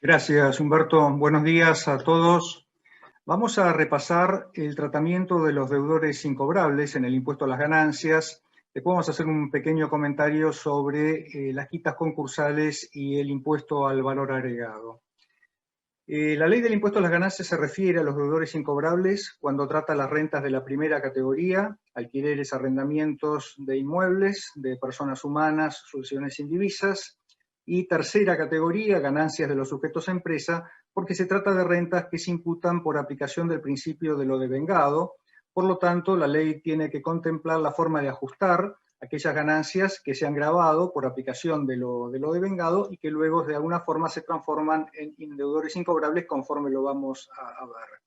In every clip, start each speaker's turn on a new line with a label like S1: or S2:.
S1: Gracias, Humberto. Buenos días a todos. Vamos a repasar el tratamiento de los deudores incobrables en el impuesto a las ganancias. Después vamos a hacer un pequeño comentario sobre las quitas concursales y el impuesto al valor agregado. La ley del impuesto a las ganancias se refiere a los deudores incobrables cuando trata las rentas de la primera categoría, alquileres, arrendamientos de inmuebles, de personas humanas, sucesiones indivisas, y tercera categoría, ganancias de los sujetos a empresa, porque se trata de rentas que se imputan por aplicación del principio de lo devengado. Por lo tanto, la ley tiene que contemplar la forma de ajustar aquellas ganancias que se han gravado por aplicación de lo devengado y que luego de alguna forma se transforman en deudores incobrables conforme lo vamos a ver.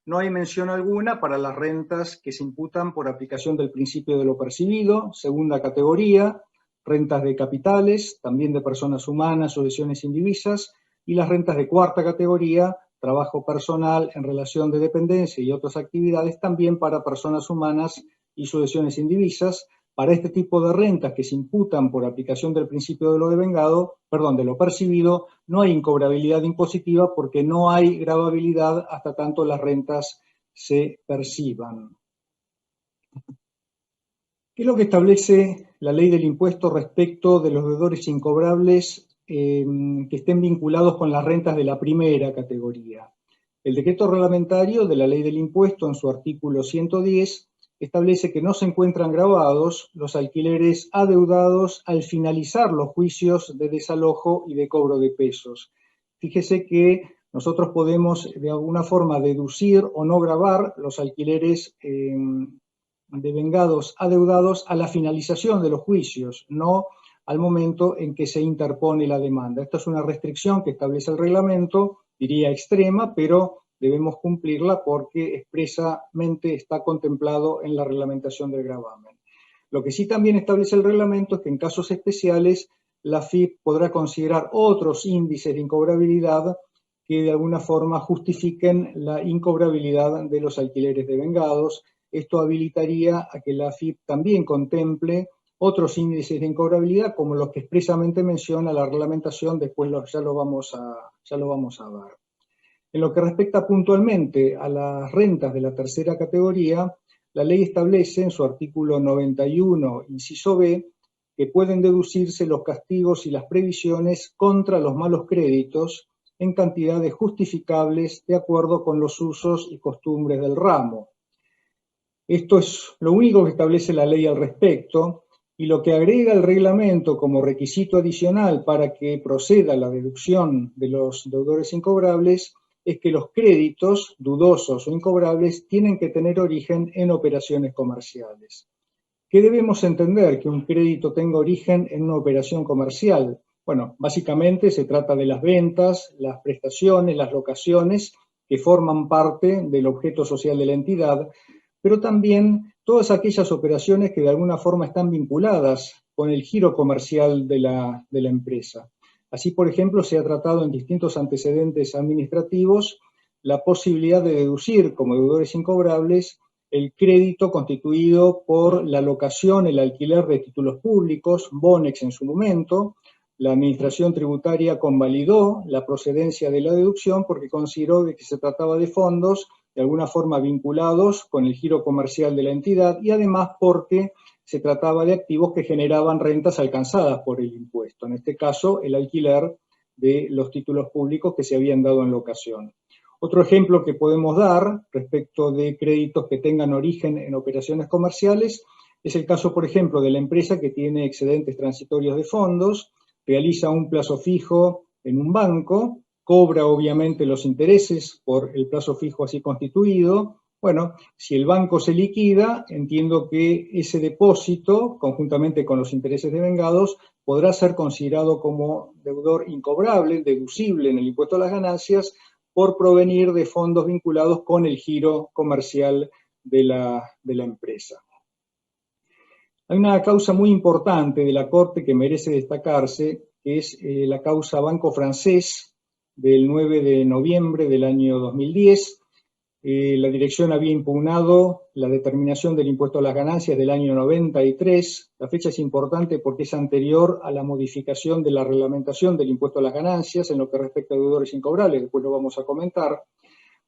S1: No hay mención alguna para las rentas que se imputan por aplicación del principio de lo percibido, segunda categoría, rentas de capitales, también de personas humanas, sucesiones indivisas, y las rentas de cuarta categoría, trabajo personal en relación de dependencia y otras actividades también para personas humanas y sucesiones indivisas. Para este tipo de rentas que se imputan por aplicación del principio de lo devengado, de lo percibido, no hay incobrabilidad impositiva porque no hay gravabilidad hasta tanto las rentas se perciban. ¿Qué es lo que establece la ley del impuesto respecto de los deudores incobrables que estén vinculados con las rentas de la primera categoría? El decreto reglamentario de la ley del impuesto, en su artículo 110, establece que no se encuentran gravados los alquileres adeudados al finalizar los juicios de desalojo y de cobro de pesos. Fíjese que nosotros podemos de alguna forma deducir o no gravar los alquileres devengados adeudados a la finalización de los juicios, no al momento en que se interpone la demanda. Esta es una restricción que establece el reglamento, diría extrema, pero debemos cumplirla porque expresamente está contemplado en la reglamentación del gravamen. Lo que sí también establece el reglamento es que en casos especiales la AFIP podrá considerar otros índices de incobrabilidad que de alguna forma justifiquen la incobrabilidad de los alquileres devengados. Esto habilitaría a que la AFIP también contemple otros índices de incobrabilidad como los que expresamente menciona la reglamentación, después ya lo vamos a ver. En lo que respecta puntualmente a las rentas de la tercera categoría, la ley establece en su artículo 91, inciso B, que pueden deducirse los castigos y las previsiones contra los malos créditos en cantidades justificables de acuerdo con los usos y costumbres del ramo. Esto es lo único que establece la ley al respecto, y lo que agrega el reglamento como requisito adicional para que proceda la deducción de los deudores incobrables es que los créditos dudosos o incobrables tienen que tener origen en operaciones comerciales. ¿Qué debemos entender que un crédito tenga origen en una operación comercial? Bueno, básicamente se trata de las ventas, las prestaciones, las locaciones que forman parte del objeto social de la entidad, pero también todas aquellas operaciones que de alguna forma están vinculadas con el giro comercial de la empresa. Así, por ejemplo, se ha tratado en distintos antecedentes administrativos la posibilidad de deducir como deudores incobrables el crédito constituido por la locación, el alquiler de títulos públicos, Bonex en su momento. La Administración Tributaria convalidó la procedencia de la deducción porque consideró que se trataba de fondos de alguna forma vinculados con el giro comercial de la entidad y además porque se trataba de activos que generaban rentas alcanzadas por el impuesto, en este caso el alquiler de los títulos públicos que se habían dado en locación. Otro ejemplo que podemos dar respecto de créditos que tengan origen en operaciones comerciales es el caso, por ejemplo, de la empresa que tiene excedentes transitorios de fondos, realiza un plazo fijo en un banco, cobra obviamente los intereses por el plazo fijo así constituido. Bueno, si el banco se liquida, entiendo que ese depósito, conjuntamente con los intereses devengados, podrá ser considerado como deudor incobrable, deducible en el impuesto a las ganancias, por provenir de fondos vinculados con el giro comercial de la empresa. Hay una causa muy importante de la Corte que merece destacarse, que es la causa Banco Francés del 9 de noviembre del año 2010. La dirección había impugnado la determinación del impuesto a las ganancias del año 93. La fecha es importante porque es anterior a la modificación de la reglamentación del impuesto a las ganancias en lo que respecta a deudores incobrables, después lo vamos a comentar.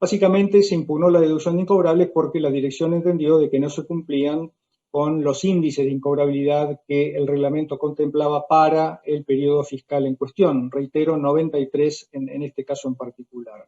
S1: Básicamente se impugnó la deducción de incobrables porque la dirección entendió de que no se cumplían con los índices de incobrabilidad que el reglamento contemplaba para el periodo fiscal en cuestión. Reitero, 93 en este caso en particular.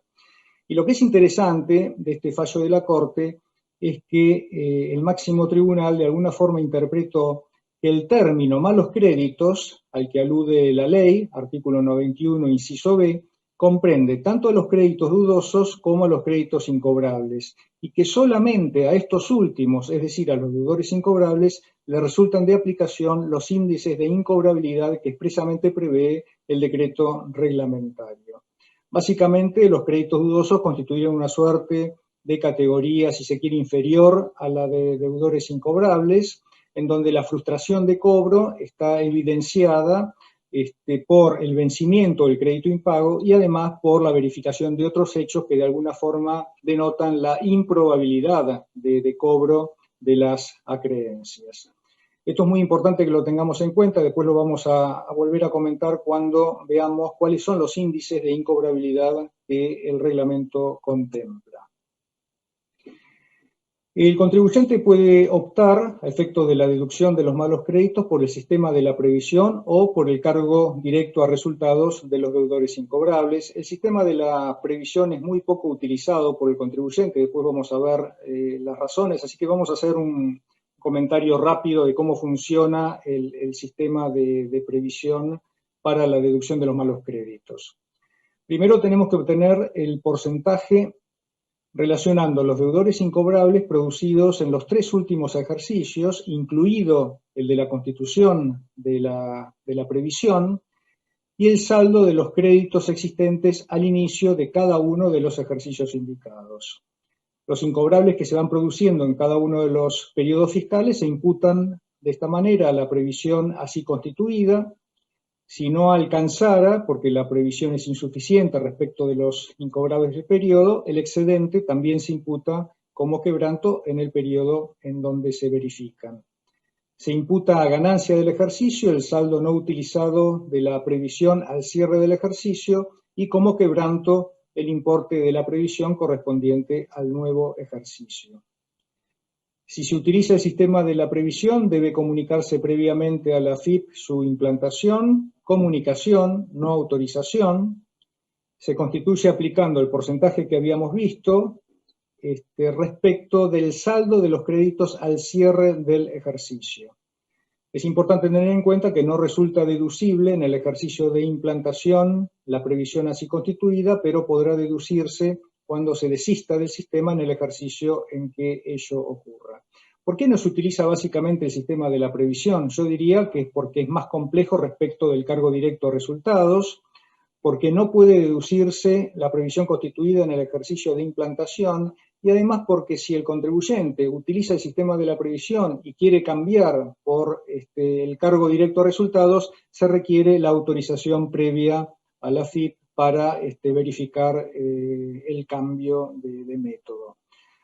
S1: Y lo que es interesante de este fallo de la Corte es que el máximo tribunal de alguna forma interpretó que el término malos créditos, al que alude la ley, artículo 91, inciso B, comprende tanto a los créditos dudosos como a los créditos incobrables, y que solamente a estos últimos, es decir, a los deudores incobrables, le resultan de aplicación los índices de incobrabilidad que expresamente prevé el decreto reglamentario. Básicamente, los créditos dudosos constituyen una suerte de categoría, si se quiere, inferior a la de deudores incobrables, en donde la frustración de cobro está evidenciada por el vencimiento del crédito impago y además por la verificación de otros hechos que de alguna forma denotan la improbabilidad de cobro de las acreencias. Esto es muy importante que lo tengamos en cuenta, después lo vamos a volver a comentar cuando veamos cuáles son los índices de incobrabilidad que el reglamento contempla. El contribuyente puede optar, a efectos de la deducción de los malos créditos, por el sistema de la previsión o por el cargo directo a resultados de los deudores incobrables. El sistema de la previsión es muy poco utilizado por el contribuyente, después vamos a ver las razones, así que vamos a hacer un comentario rápido de cómo funciona el sistema de previsión para la deducción de los malos créditos. Primero tenemos que obtener el porcentaje relacionando los deudores incobrables producidos en los 3 últimos ejercicios, incluido el de la constitución de la previsión, y el saldo de los créditos existentes al inicio de cada uno de los ejercicios indicados. Los incobrables que se van produciendo en cada uno de los periodos fiscales se imputan de esta manera a la previsión así constituida. Si no alcanzara, porque la previsión es insuficiente respecto de los incobrables del periodo, el excedente también se imputa como quebranto en el periodo en donde se verifican. Se imputa a ganancia del ejercicio el saldo no utilizado de la previsión al cierre del ejercicio y como quebranto el importe de la previsión correspondiente al nuevo ejercicio. Si se utiliza el sistema de la previsión, debe comunicarse previamente a la AFIP su implantación, comunicación, no autorización. Se constituye aplicando el porcentaje que habíamos visto respecto del saldo de los créditos al cierre del ejercicio. Es importante tener en cuenta que no resulta deducible en el ejercicio de implantación la previsión así constituida, pero podrá deducirse cuando se desista del sistema en el ejercicio en que ello ocurra. ¿Por qué no se utiliza básicamente el sistema de la previsión? Yo diría que es porque es más complejo respecto del cargo directo a resultados, porque no puede deducirse la previsión constituida en el ejercicio de implantación y además porque si el contribuyente utiliza el sistema de la previsión y quiere cambiar por el cargo directo a resultados, se requiere la autorización previa a la AFIP para verificar el cambio de método.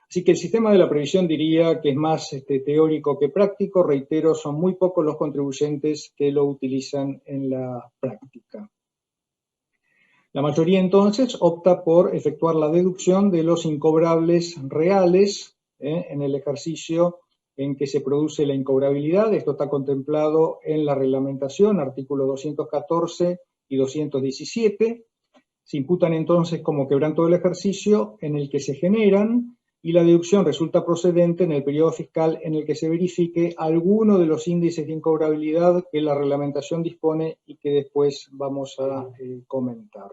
S1: Así que el sistema de la previsión diría que es más teórico que práctico. Reitero, son muy pocos los contribuyentes que lo utilizan en la práctica. La mayoría entonces opta por efectuar la deducción de los incobrables reales en el ejercicio en que se produce la incobrabilidad. Esto está contemplado en la reglamentación, artículos 214 y 217. Se imputan entonces como quebranto del ejercicio en el que se generan y la deducción resulta procedente en el periodo fiscal en el que se verifique alguno de los índices de incobrabilidad que la reglamentación dispone y que después vamos a comentar.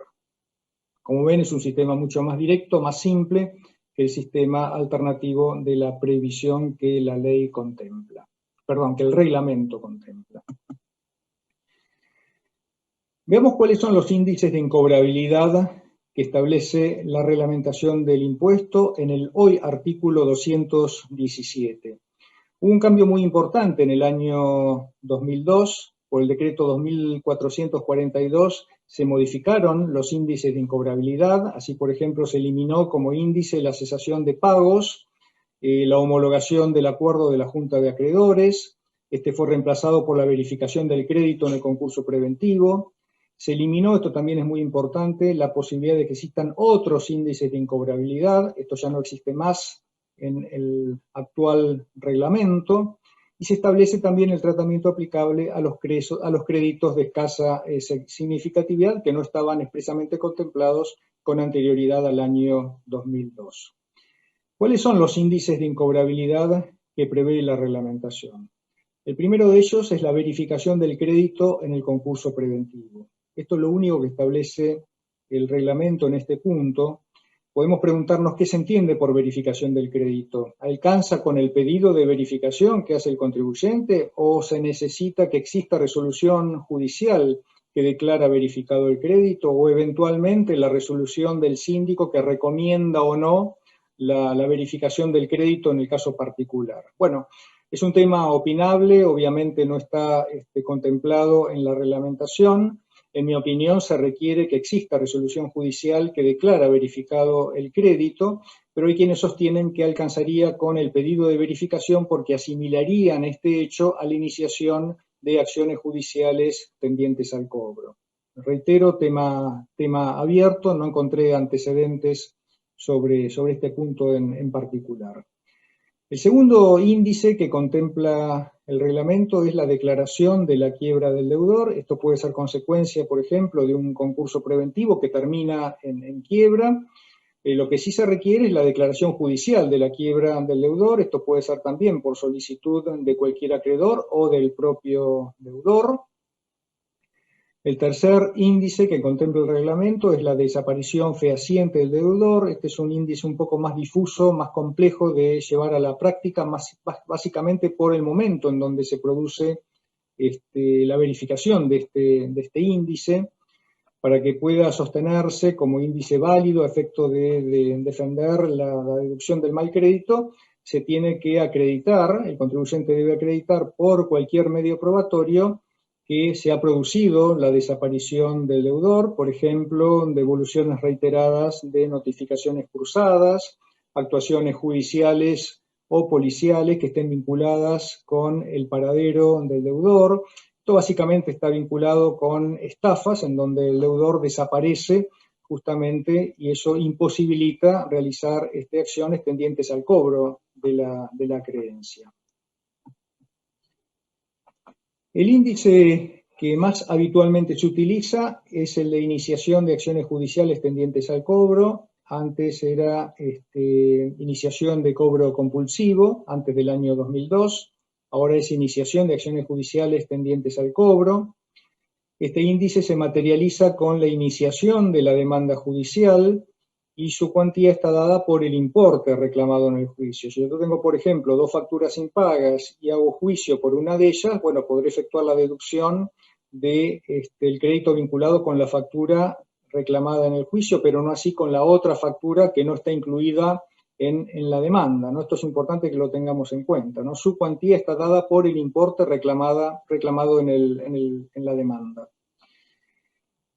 S1: Como ven, es un sistema mucho más directo, más simple que el sistema alternativo de la previsión que la ley contempla. Perdón, que el reglamento contempla. Veamos cuáles son los índices de incobrabilidad que establece la reglamentación del impuesto en el hoy artículo 217. Hubo un cambio muy importante en el año 2002, por el decreto 2442 se modificaron los índices de incobrabilidad, así por ejemplo se eliminó como índice la cesación de pagos, la homologación del acuerdo de la Junta de Acreedores, este fue reemplazado por la verificación del crédito en el concurso preventivo, se eliminó, esto también es muy importante, la posibilidad de que existan otros índices de incobrabilidad, esto ya no existe más en el actual reglamento, y se establece también el tratamiento aplicable a los créditos de escasa significatividad que no estaban expresamente contemplados con anterioridad al año 2002. ¿Cuáles son los índices de incobrabilidad que prevé la reglamentación? El primero de ellos es la verificación del crédito en el concurso preventivo. Esto es lo único que establece el reglamento en este punto. Podemos preguntarnos qué se entiende por verificación del crédito. ¿Alcanza con el pedido de verificación que hace el contribuyente o se necesita que exista resolución judicial que declara verificado el crédito o eventualmente la resolución del síndico que recomienda o no la verificación del crédito en el caso particular? Bueno, es un tema opinable, obviamente no está contemplado en la reglamentación. En mi opinión, se requiere que exista resolución judicial que declara verificado el crédito, pero hay quienes sostienen que alcanzaría con el pedido de verificación porque asimilarían este hecho a la iniciación de acciones judiciales tendientes al cobro. Reitero, tema abierto, no encontré antecedentes sobre este punto en particular. El segundo índice que contempla el reglamento es la declaración de la quiebra del deudor. Esto puede ser consecuencia, por ejemplo, de un concurso preventivo que termina en quiebra. Lo que sí se requiere es la declaración judicial de la quiebra del deudor. Esto puede ser también por solicitud de cualquier acreedor o del propio deudor. El tercer índice que contempla el reglamento es la desaparición fehaciente del deudor. Este es un índice un poco más difuso, más complejo de llevar a la práctica, básicamente por el momento en donde se produce la verificación de este índice, para que pueda sostenerse como índice válido a efecto de defender la deducción del mal crédito. Se tiene que acreditar, el contribuyente debe acreditar por cualquier medio probatorio que se ha producido la desaparición del deudor, por ejemplo, devoluciones reiteradas de notificaciones cruzadas, actuaciones judiciales o policiales que estén vinculadas con el paradero del deudor. Esto básicamente está vinculado con estafas en donde el deudor desaparece justamente y eso imposibilita realizar acciones tendientes al cobro de la creencia. El índice que más habitualmente se utiliza es el de iniciación de acciones judiciales tendientes al cobro. Antes era iniciación de cobro compulsivo, antes del año 2002. Ahora es iniciación de acciones judiciales tendientes al cobro. Este índice se materializa con la iniciación de la demanda judicial y su cuantía está dada por el importe reclamado en el juicio. Si yo tengo, por ejemplo, 2 facturas impagas y hago juicio por una de ellas, bueno, podré efectuar la deducción del crédito vinculado con la factura reclamada en el juicio, pero no así con la otra factura que no está incluida en la demanda, ¿no? Esto es importante que lo tengamos en cuenta, ¿no? Su cuantía está dada por el importe reclamado en la demanda.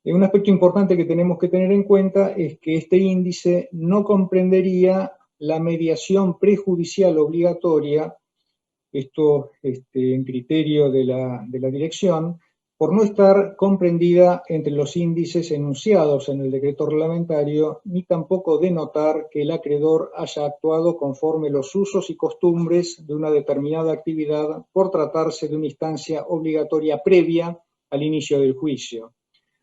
S1: Un aspecto importante que tenemos que tener en cuenta es que este índice no comprendería la mediación prejudicial obligatoria, esto en criterio de la dirección, por no estar comprendida entre los índices enunciados en el decreto reglamentario, ni tampoco denotar que el acreedor haya actuado conforme los usos y costumbres de una determinada actividad por tratarse de una instancia obligatoria previa al inicio del juicio.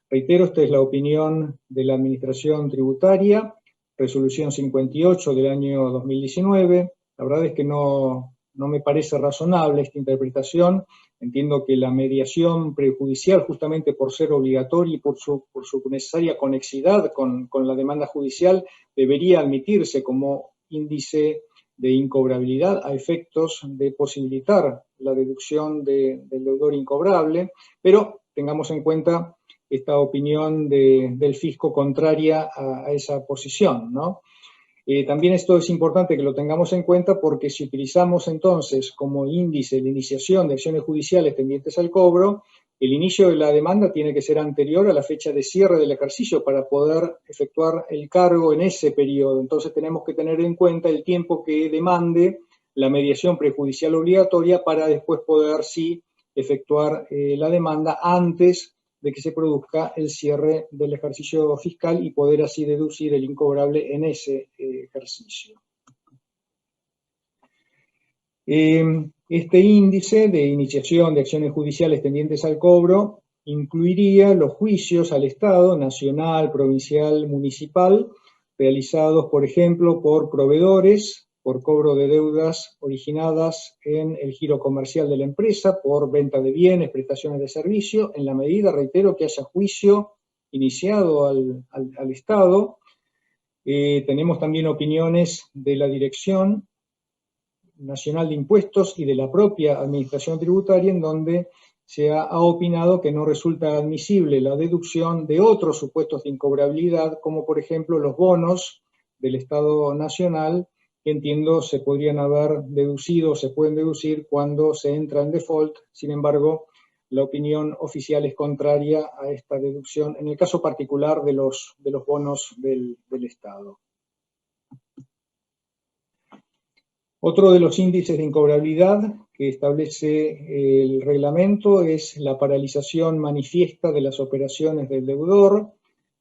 S1: Reitero, esta es la opinión de la Administración Tributaria, resolución 58 del año 2019. La verdad es que no me parece razonable esta interpretación. Entiendo que la mediación prejudicial, justamente por ser obligatoria y por su necesaria conexidad con la demanda judicial, debería admitirse como índice de incobrabilidad a efectos de posibilitar la deducción del deudor incobrable, pero tengamos en cuenta esta opinión del fisco contraria a esa posición, ¿no? También esto es importante que lo tengamos en cuenta porque si utilizamos entonces como índice la iniciación de acciones judiciales tendientes al cobro, el inicio de la demanda tiene que ser anterior a la fecha de cierre del ejercicio para poder efectuar el cargo en ese periodo. Entonces tenemos que tener en cuenta el tiempo que demande la mediación prejudicial obligatoria para después poder sí efectuar la demanda antes de que se produzca el cierre del ejercicio fiscal y poder así deducir el incobrable en ese ejercicio. Este índice de iniciación de acciones judiciales tendientes al cobro incluiría los juicios al Estado, nacional, provincial, municipal, realizados, por ejemplo, por proveedores, por cobro de deudas originadas en el giro comercial de la empresa, por venta de bienes, prestaciones de servicio, en la medida, reitero, que haya juicio iniciado al Estado. Tenemos también opiniones de la Dirección Nacional de Impuestos y de la propia Administración Tributaria, en donde se ha opinado que no resulta admisible la deducción de otros supuestos de incobrabilidad, como por ejemplo los bonos del Estado Nacional, que entiendo se podrían haber deducido, se pueden deducir cuando se entra en default. Sin embargo, la opinión oficial es contraria a esta deducción, en el caso particular de los bonos del Estado. Otro de los índices de incobrabilidad que establece el reglamento es la paralización manifiesta de las operaciones del deudor,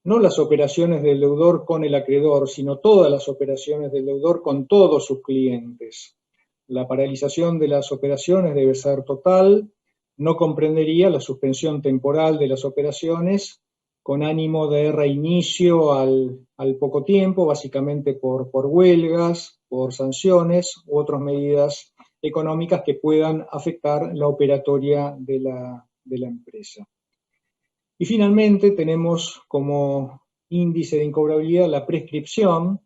S1: no las operaciones del deudor con el acreedor, sino todas las operaciones del deudor con todos sus clientes. La paralización de las operaciones debe ser total, no comprendería la suspensión temporal de las operaciones con ánimo de reinicio al poco tiempo, básicamente por huelgas, por sanciones u otras medidas económicas que puedan afectar la operatoria de la empresa. Y finalmente tenemos como índice de incobrabilidad la prescripción.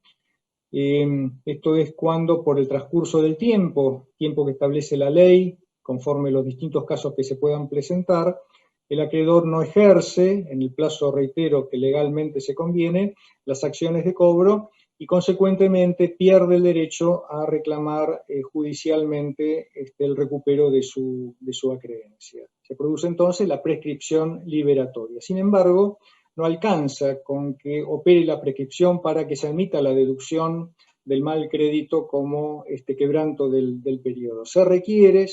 S1: Esto es cuando por el transcurso del tiempo que establece la ley, conforme los distintos casos que se puedan presentar, el acreedor no ejerce, en el plazo, reitero, que legalmente se conviene, las acciones de cobro y consecuentemente pierde el derecho a reclamar judicialmente el recupero de su acreencia. Se produce entonces la prescripción liberatoria. Sin embargo, no alcanza con que opere la prescripción para que se admita la deducción del mal crédito como quebranto del periodo. Se requiere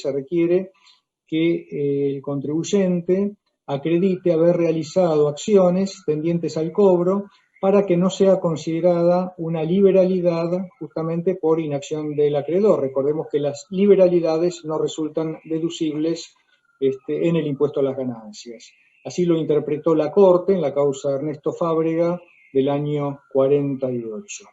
S1: que el contribuyente acredite haber realizado acciones tendientes al cobro para que no sea considerada una liberalidad justamente por inacción del acreedor. Recordemos que las liberalidades no resultan deducibles en el impuesto a las ganancias. Así lo interpretó la Corte en la causa Ernesto Fábrega del año 48.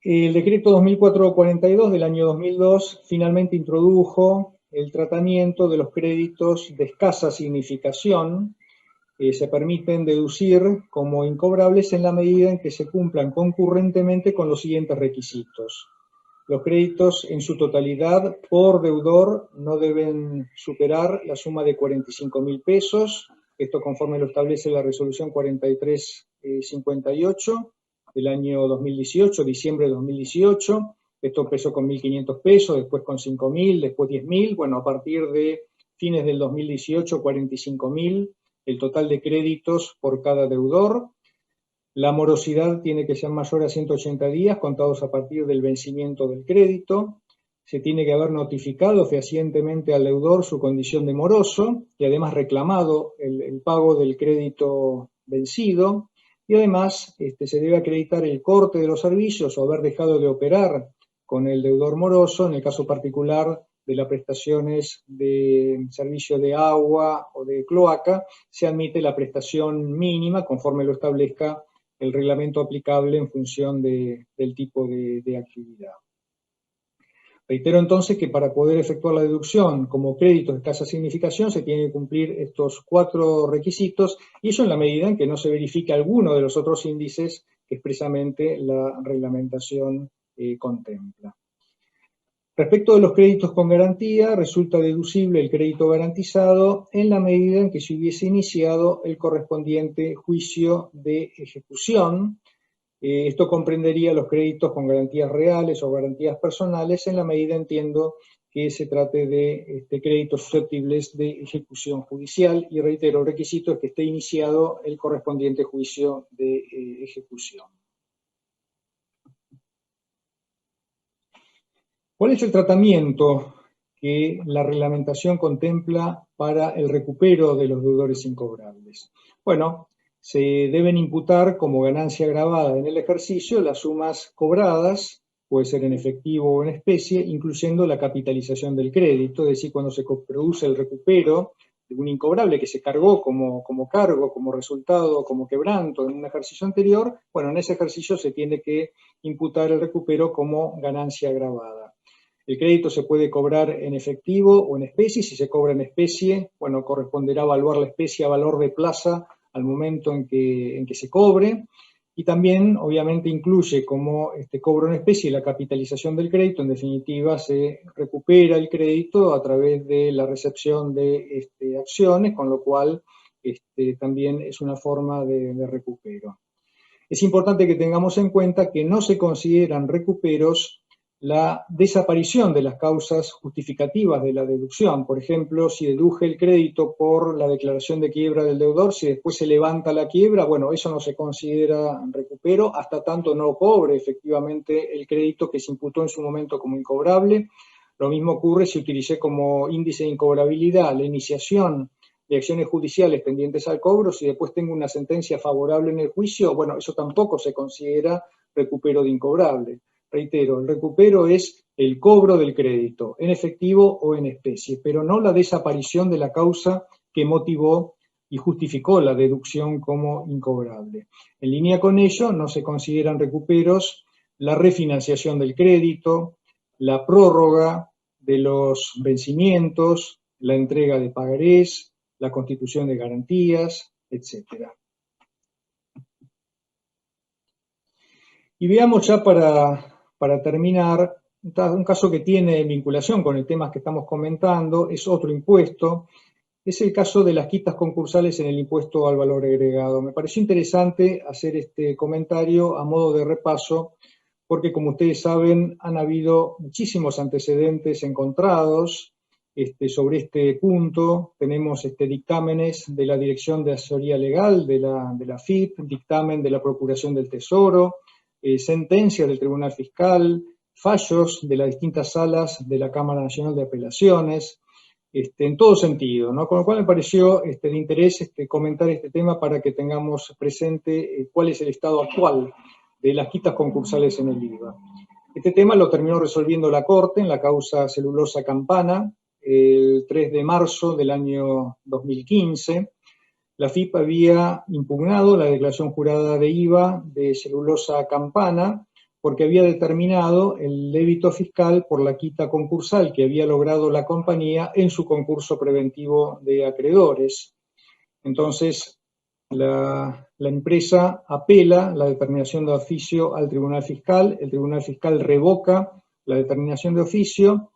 S1: El decreto 2442 del año 2002 finalmente introdujo el tratamiento de los créditos de escasa significación. Se permiten deducir como incobrables en la medida en que se cumplan concurrentemente con los siguientes requisitos. Los créditos en su totalidad por deudor no deben superar la suma de 45.000 pesos, esto conforme lo establece la resolución 4358 del año 2018, diciembre de 2018. Esto empezó con 1.500 pesos, después con 5.000, después 10.000. Bueno, a partir de fines del 2018, 45.000, el total de créditos por cada deudor. La morosidad tiene que ser mayor a 180 días, contados a partir del vencimiento del crédito. Se tiene que haber notificado fehacientemente al deudor su condición de moroso y además reclamado el pago del crédito vencido. Y además se debe acreditar el corte de los servicios o haber dejado de operar con el deudor moroso, en el caso particular de las prestaciones de servicio de agua o de cloaca, se admite la prestación mínima conforme lo establezca el reglamento aplicable en función del tipo de actividad. Reitero entonces que para poder efectuar la deducción como crédito de escasa significación se tienen que cumplir estos 4 requisitos, y eso en la medida en que no se verifique alguno de los otros índices que expresamente la reglamentación contempla. Respecto de los créditos con garantía, resulta deducible el crédito garantizado en la medida en que se hubiese iniciado el correspondiente juicio de ejecución. Esto comprendería los créditos con garantías reales o garantías personales en la medida, entiendo, que se trate de créditos susceptibles de ejecución judicial, y reitero, el requisito es que esté iniciado el correspondiente juicio de ejecución. ¿Cuál es el tratamiento que la reglamentación contempla para el recupero de los deudores incobrables? Bueno, se deben imputar como ganancia grabada en el ejercicio las sumas cobradas, puede ser en efectivo o en especie, incluyendo la capitalización del crédito, es decir, cuando se produce el recupero de un incobrable que se cargó como cargo, como resultado, como quebranto en un ejercicio anterior, bueno, en ese ejercicio se tiene que imputar el recupero como ganancia grabada. El crédito se puede cobrar en efectivo o en especie. Si se cobra en especie, bueno, corresponderá evaluar la especie a valor de plaza al momento en que se cobre. Y también, obviamente, incluye como cobro en especie la capitalización del crédito. En definitiva, se recupera el crédito a través de la recepción de acciones, con lo cual también es una forma de recupero. Es importante que tengamos en cuenta que no se consideran recuperos la desaparición de las causas justificativas de la deducción. Por ejemplo, si deduje el crédito por la declaración de quiebra del deudor, si después se levanta la quiebra, bueno, eso no se considera recupero hasta tanto no cobre efectivamente el crédito que se imputó en su momento como incobrable. Lo mismo ocurre si utilicé como índice de incobrabilidad la iniciación de acciones judiciales pendientes al cobro. Si después tengo una sentencia favorable en el juicio, bueno, eso tampoco se considera recupero de incobrable. Reitero, el recupero es el cobro del crédito, en efectivo o en especie, pero no la desaparición de la causa que motivó y justificó la deducción como incobrable. En línea con ello, no se consideran recuperos la refinanciación del crédito, la prórroga de los vencimientos, la entrega de pagarés, la constitución de garantías, etc. Y veamos ya para terminar, un caso que tiene vinculación con el tema que estamos comentando, es otro impuesto, es el caso de las quitas concursales en el impuesto al valor agregado. Me pareció interesante hacer este comentario a modo de repaso, porque como ustedes saben, han habido muchísimos antecedentes encontrados sobre este punto. Tenemos dictámenes de la Dirección de Asesoría Legal de la FIP, dictamen de la Procuración del Tesoro, sentencias del Tribunal Fiscal, fallos de las distintas salas de la Cámara Nacional de Apelaciones, en todo sentido, ¿no? Con lo cual me pareció de interés comentar este tema para que tengamos presente cuál es el estado actual de las quitas concursales en el IVA. Este tema lo terminó resolviendo la Corte en la causa Celulosa Campana, el 3 de marzo del año 2015. La FIP había impugnado la declaración jurada de IVA de Celulosa Campana porque había determinado el débito fiscal por la quita concursal que había logrado la compañía en su concurso preventivo de acreedores. Entonces, la empresa apela la determinación de oficio al Tribunal Fiscal, el Tribunal Fiscal revoca la determinación de oficio,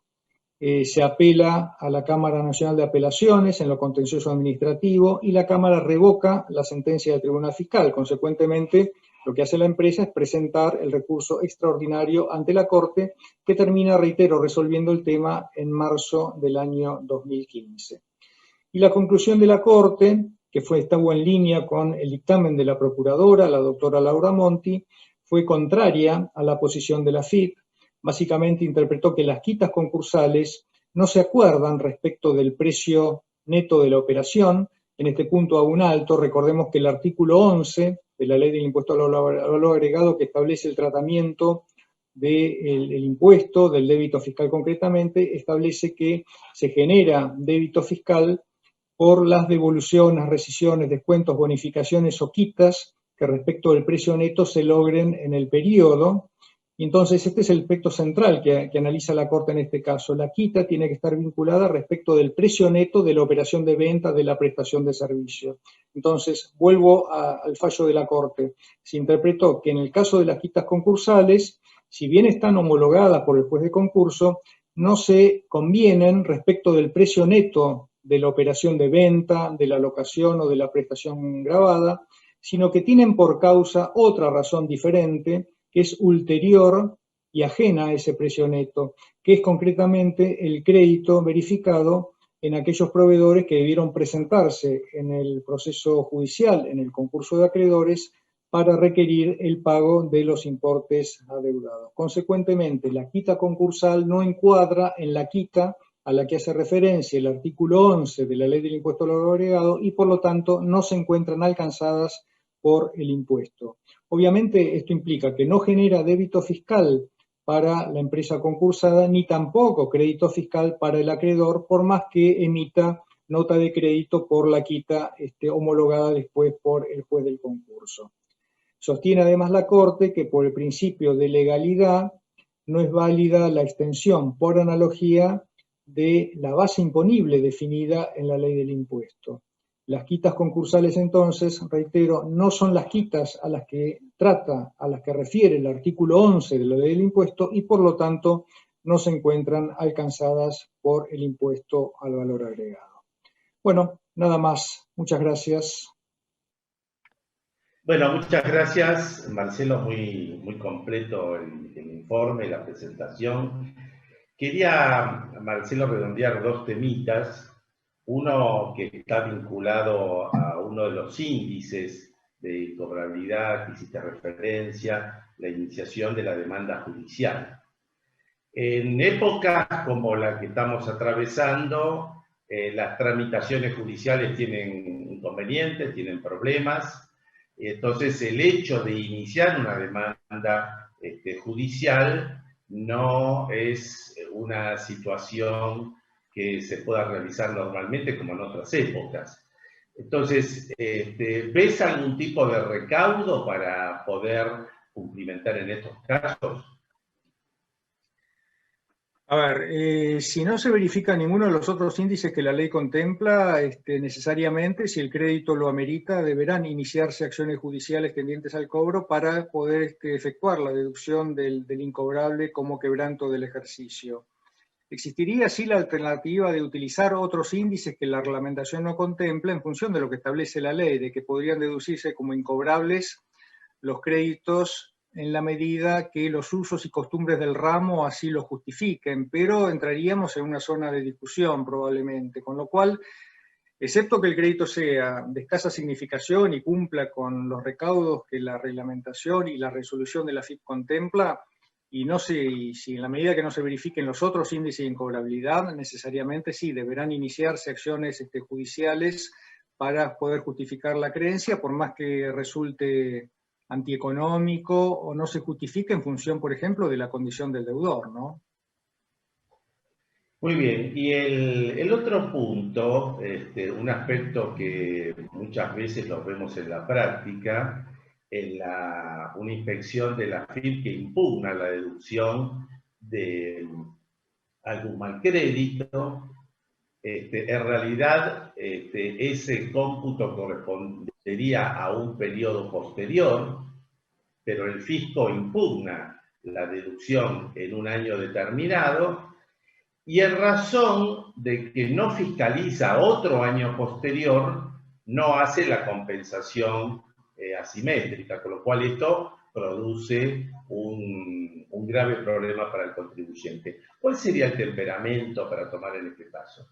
S1: se apela a la Cámara Nacional de Apelaciones en lo contencioso administrativo y la Cámara revoca la sentencia del Tribunal Fiscal. Consecuentemente, lo que hace la empresa es presentar el recurso extraordinario ante la Corte, que termina, reitero, resolviendo el tema en marzo del año 2015. Y la conclusión de la Corte, que estuvo en línea con el dictamen de la Procuradora, la doctora Laura Monti, fue contraria a la posición de la FIP. Básicamente interpretó que las quitas concursales no se acuerdan respecto del precio neto de la operación, en este punto aún alto. Recordemos que el artículo 11 de la Ley del Impuesto al Valor Agregado, que establece el tratamiento del impuesto, del débito fiscal concretamente, establece que se genera débito fiscal por las devoluciones, rescisiones, descuentos, bonificaciones o quitas que respecto del precio neto se logren en el periodo. Y entonces este es el aspecto central que analiza la Corte en este caso. La quita tiene que estar vinculada respecto del precio neto de la operación de venta de la prestación de servicio. Entonces, vuelvo al fallo de la Corte. Se interpretó que en el caso de las quitas concursales, si bien están homologadas por el juez de concurso, no se convienen respecto del precio neto de la operación de venta, de la locación o de la prestación gravada, sino que tienen por causa otra razón diferente, que es ulterior y ajena a ese precio neto, que es concretamente el crédito verificado en aquellos proveedores que debieron presentarse en el proceso judicial, en el concurso de acreedores, para requerir el pago de los importes adeudados. Consecuentemente, la quita concursal no encuadra en la quita a la que hace referencia el artículo 11 de la Ley del Impuesto al Valor Agregado y, por lo tanto, no se encuentran alcanzadas por el impuesto. Obviamente, esto implica que no genera débito fiscal para la empresa concursada, ni tampoco crédito fiscal para el acreedor, por más que emita nota de crédito por la quita homologada después por el juez del concurso. Sostiene además la Corte que por el principio de legalidad no es válida la extensión por analogía de la base imponible definida en la ley del impuesto. Las quitas concursales, entonces, reitero, no son las quitas a las que refiere el artículo 11 de la ley del impuesto y, por lo tanto, no se encuentran alcanzadas por el impuesto al valor agregado. Bueno, nada más. Muchas gracias.
S2: Bueno, muchas gracias, Marcelo, muy completo el informe, la presentación. Quería, Marcelo, redondear dos temitas. Uno que está vinculado a uno de los índices de cobrabilidad que hiciste referencia, la iniciación de la demanda judicial. En épocas como la que estamos atravesando, las tramitaciones judiciales tienen inconvenientes, tienen problemas. Entonces, el hecho de iniciar una demanda judicial no es una situación que se pueda realizar normalmente como en otras épocas. Entonces, ¿ves algún tipo de recaudo para poder cumplimentar en estos casos?
S1: A ver, si no se verifica ninguno de los otros índices que la ley contempla, necesariamente, si el crédito lo amerita, deberán iniciarse acciones judiciales tendientes al cobro para poder efectuar la deducción del incobrable como quebranto del ejercicio. Existiría así la alternativa de utilizar otros índices que la reglamentación no contempla en función de lo que establece la ley, de que podrían deducirse como incobrables los créditos en la medida que los usos y costumbres del ramo así lo justifiquen, pero entraríamos en una zona de discusión probablemente, con lo cual, excepto que el crédito sea de escasa significación y cumpla con los recaudos que la reglamentación y la resolución de la FIP contempla, y no sé si en la medida que no se verifiquen los otros índices de incobrabilidad, necesariamente sí, deberán iniciarse acciones judiciales para poder justificar la creencia, por más que resulte antieconómico o no se justifica en función, por ejemplo, de la condición del deudor, ¿no?
S2: Muy bien, y el otro punto, un aspecto que muchas veces lo vemos en la práctica, en una inspección de la FIP que impugna la deducción de algún mal crédito, en realidad ese cómputo correspondería a un periodo posterior, pero el fisco impugna la deducción en un año determinado y en razón de que no fiscaliza otro año posterior, no hace la compensación asimétrica, con lo cual esto produce un grave problema para el contribuyente. ¿Cuál sería el temperamento para tomar en este caso?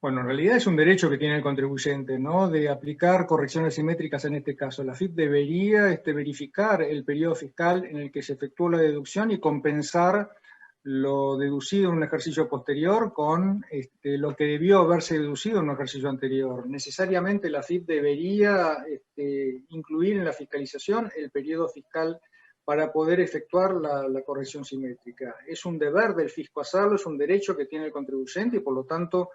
S1: Bueno, en realidad es un derecho que tiene el contribuyente, ¿no? De aplicar correcciones simétricas en este caso. La FIP debería verificar el periodo fiscal en el que se efectuó la deducción y compensar lo deducido en un ejercicio posterior con lo que debió haberse deducido en un ejercicio anterior. Necesariamente la FIP debería incluir en la fiscalización el periodo fiscal para poder efectuar la corrección simétrica. Es un deber del fisco hacerlo, es un derecho que tiene el contribuyente y por lo tanto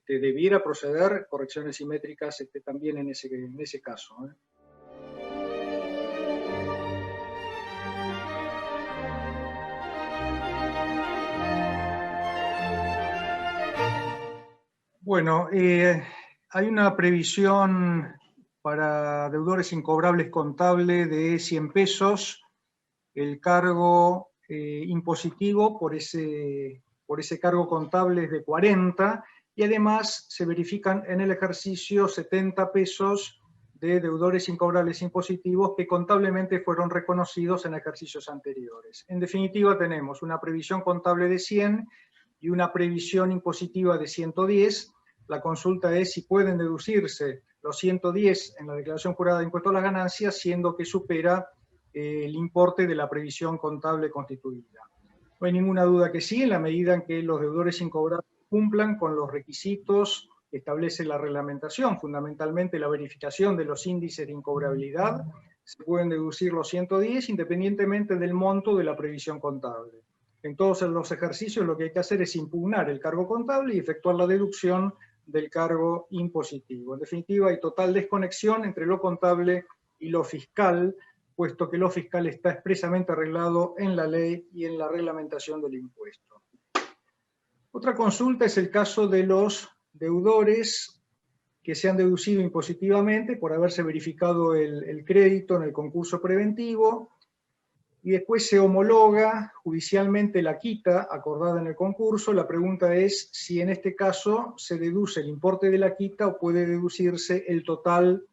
S1: debiera proceder correcciones simétricas también en ese caso. Bueno, hay una previsión para deudores incobrables contables de 100 pesos, el cargo impositivo por ese cargo contable es de 40, y además se verifican en el ejercicio 70 pesos de deudores incobrables impositivos que contablemente fueron reconocidos en ejercicios anteriores. En definitiva, tenemos una previsión contable de 100 y una previsión impositiva de 110. La consulta es si pueden deducirse los 110 en la declaración jurada de impuesto a las ganancias, siendo que supera el importe de la previsión contable constituida. No hay ninguna duda que sí, en la medida en que los deudores incobrables cumplan con los requisitos que establece la reglamentación, fundamentalmente la verificación de los índices de incobrabilidad, se pueden deducir los 110 independientemente del monto de la previsión contable. En todos los ejercicios lo que hay que hacer es impugnar el cargo contable y efectuar la deducción del cargo impositivo. En definitiva, hay total desconexión entre lo contable y lo fiscal, puesto que lo fiscal está expresamente arreglado en la ley y en la reglamentación del impuesto. Otra consulta es el caso de los deudores que se han deducido impositivamente por haberse verificado el crédito en el concurso preventivo y después se homologa judicialmente la quita acordada en el concurso. La pregunta es si en este caso se deduce el importe de la quita o puede deducirse el total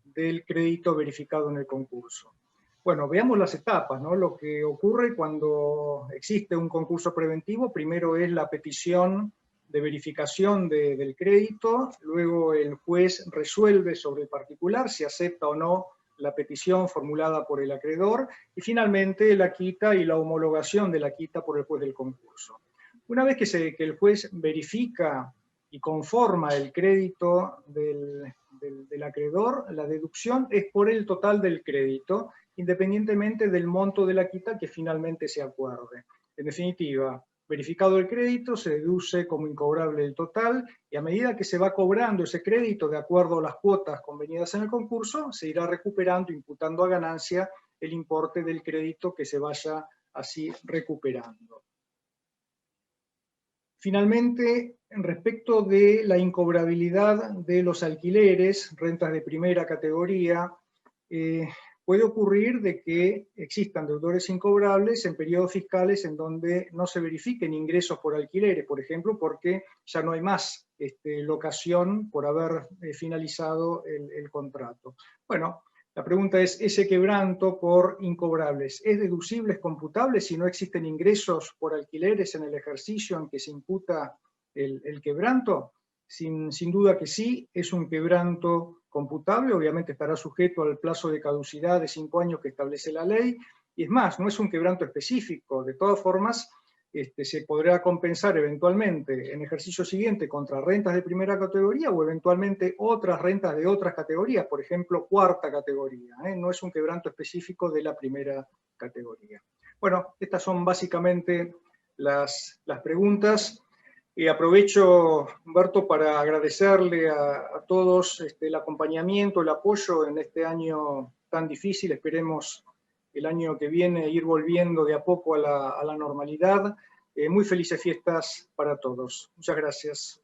S1: del crédito verificado en el concurso. Bueno, veamos las etapas, ¿no? Lo que ocurre cuando existe un concurso preventivo, primero es la petición de verificación del crédito, luego el juez resuelve sobre el particular si acepta o no la petición formulada por el acreedor, y finalmente la quita y la homologación de la quita por el juez del concurso. Una vez que el juez verifica y conforma el crédito del acreedor, la deducción es por el total del crédito, independientemente del monto de la quita que finalmente se acuerde. En definitiva, verificado el crédito, se deduce como incobrable el total, y a medida que se va cobrando ese crédito de acuerdo a las cuotas convenidas en el concurso, se irá recuperando, imputando a ganancia el importe del crédito que se vaya así recuperando. Finalmente, respecto de la incobrabilidad de los alquileres, rentas de primera categoría, puede ocurrir de que existan deudores incobrables en periodos fiscales en donde no se verifiquen ingresos por alquileres, por ejemplo, porque ya no hay más locación por haber finalizado el contrato. Bueno, la pregunta es, ¿ese quebranto por incobrables es deducible, es computable si no existen ingresos por alquileres en el ejercicio en que se imputa el quebranto? Sin duda que sí, es un quebranto computable, obviamente estará sujeto al plazo de caducidad de 5 años que establece la ley, y es más, no es un quebranto específico, de todas formas, se podrá compensar eventualmente en ejercicio siguiente contra rentas de primera categoría o eventualmente otras rentas de otras categorías, por ejemplo, cuarta categoría, no es un quebranto específico de la primera categoría. Bueno, estas son básicamente las preguntas. Aprovecho, Humberto, para agradecerle a todos el acompañamiento, el apoyo en este año tan difícil. Esperemos el año que viene ir volviendo de a poco a la normalidad. Muy felices fiestas para todos. Muchas gracias.